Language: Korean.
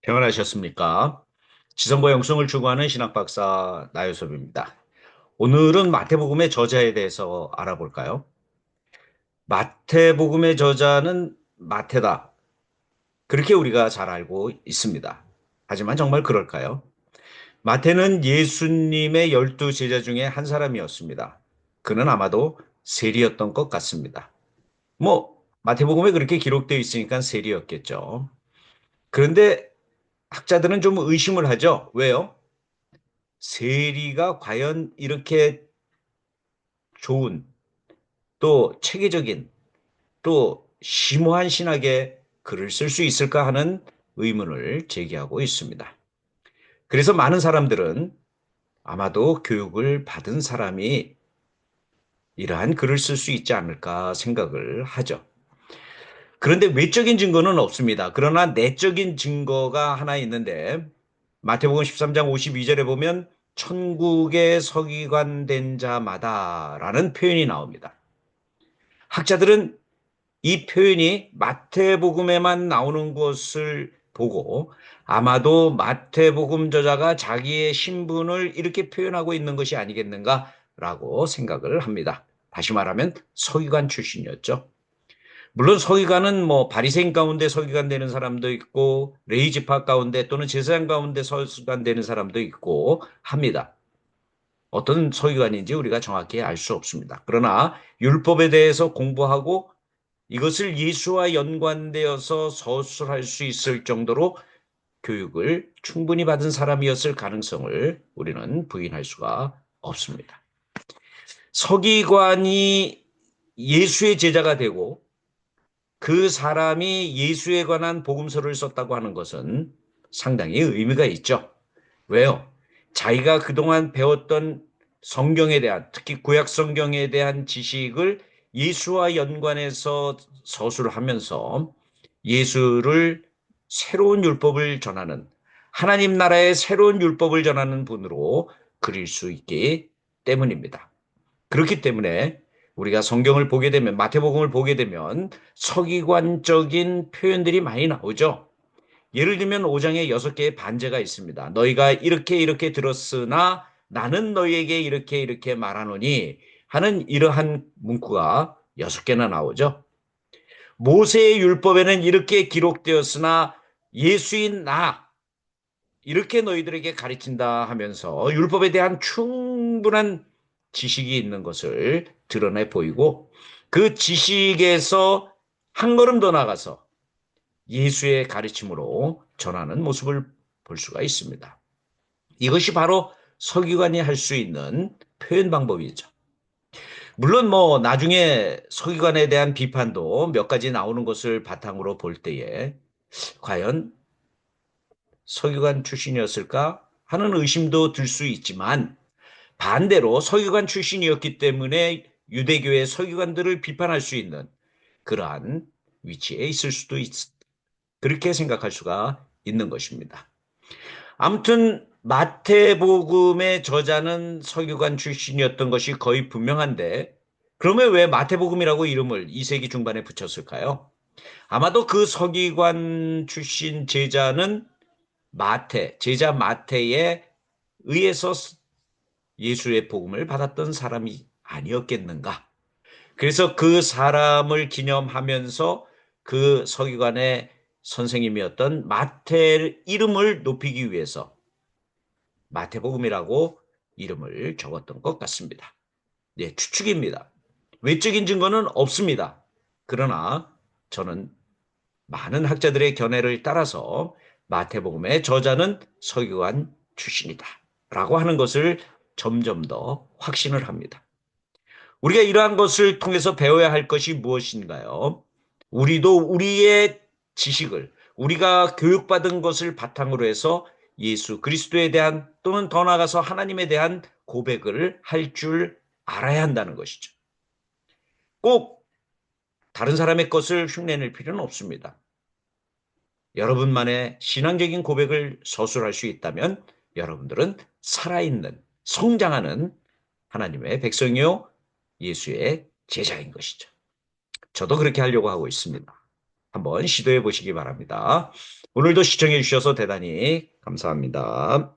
평안하셨습니까? 지성과 영성을 추구하는 신학박사 나요섭입니다. 오늘은 마태복음의 저자에 대해서 알아볼까요? 마태복음의 저자는 마태다. 그렇게 우리가 잘 알고 있습니다. 하지만 정말 그럴까요? 마태는 예수님의 12 제자 중에 한 사람이었습니다. 그는 아마도 세리였던 것 같습니다. 마태복음에 그렇게 기록되어 있으니까 세리였겠죠. 그런데 학자들은 좀 의심을 하죠. 왜요? 세리가 과연 이렇게 좋은 또 체계적인 또 심오한 신학에 글을 쓸 수 있을까 하는 의문을 제기하고 있습니다. 그래서 많은 사람들은 아마도 교육을 받은 사람이 이러한 글을 쓸 수 있지 않을까 생각을 하죠. 그런데 외적인 증거는 없습니다. 그러나 내적인 증거가 하나 있는데 마태복음 13장 52절에 보면 천국에 서기관된 자마다라는 표현이 나옵니다. 학자들은 이 표현이 마태복음에만 나오는 것을 보고 아마도 마태복음 저자가 자기의 신분을 이렇게 표현하고 있는 것이 아니겠는가라고 생각을 합니다. 다시 말하면 서기관 출신이었죠. 물론 서기관은 바리새인 가운데 서기관 되는 사람도 있고 레위 지파 가운데 또는 제사장 가운데 서기관 되는 사람도 있고 합니다. 어떤 서기관인지 우리가 정확히 알 수 없습니다. 그러나 율법에 대해서 공부하고 이것을 예수와 연관되어서 서술할 수 있을 정도로 교육을 충분히 받은 사람이었을 가능성을 우리는 부인할 수가 없습니다. 서기관이 예수의 제자가 되고 그 사람이 예수에 관한 복음서를 썼다고 하는 것은 상당히 의미가 있죠. 왜요? 자기가 그동안 배웠던 성경에 대한, 특히 구약 성경에 대한 지식을 예수와 연관해서 서술을 하면서 예수를 새로운 율법을 전하는, 하나님 나라의 새로운 율법을 전하는 분으로 그릴 수 있기 때문입니다. 그렇기 때문에 우리가 성경을 보게 되면, 마태복음을 보게 되면 서기관적인 표현들이 많이 나오죠. 예를 들면 5장에 6개의 반제가 있습니다. 너희가 이렇게 들었으나 나는 너희에게 이렇게 말하노니 하는 이러한 문구가 6개나 나오죠. 모세의 율법에는 이렇게 기록되었으나 예수인 나 이렇게 너희들에게 가르친다 하면서 율법에 대한 충분한 지식이 있는 것을 드러내 보이고 그 지식에서 한 걸음 더 나가서 예수의 가르침으로 전하는 모습을 볼 수가 있습니다. 이것이 바로 서기관이 할 수 있는 표현 방법이죠. 물론 나중에 서기관에 대한 비판도 몇 가지 나오는 것을 바탕으로 볼 때에 과연 서기관 출신이었을까 하는 의심도 들 수 있지만 반대로 서기관 출신이었기 때문에 유대교의 서기관들을 비판할 수 있는 그러한 위치에 있을 수도 그렇게 생각할 수가 있는 것입니다. 아무튼 마태복음의 저자는 서기관 출신이었던 것이 거의 분명한데 그러면 왜 마태복음이라고 이름을 2세기 중반에 붙였을까요? 아마도 그 서기관 출신 제자는 제자 마태에 의해서 예수의 복음을 받았던 사람이 아니었겠는가? 그래서 그 사람을 기념하면서 그 서기관의 선생님이었던 마태 이름을 높이기 위해서 마태복음이라고 이름을 적었던 것 같습니다. 네, 추측입니다. 외적인 증거는 없습니다. 그러나 저는 많은 학자들의 견해를 따라서 마태복음의 저자는 서기관 출신이다 라고 하는 것을 점점 더 확신을 합니다. 우리가 이러한 것을 통해서 배워야 할 것이 무엇인가요? 우리도 우리의 지식을, 우리가 교육받은 것을 바탕으로 해서 예수 그리스도에 대한 또는 더 나아가서 하나님에 대한 고백을 할 줄 알아야 한다는 것이죠. 꼭 다른 사람의 것을 흉내낼 필요는 없습니다. 여러분만의 신앙적인 고백을 서술할 수 있다면 여러분들은 살아있는, 성장하는 하나님의 백성이요, 예수의 제자인 것이죠. 저도 그렇게 하려고 하고 있습니다. 한번 시도해 보시기 바랍니다. 오늘도 시청해 주셔서 대단히 감사합니다.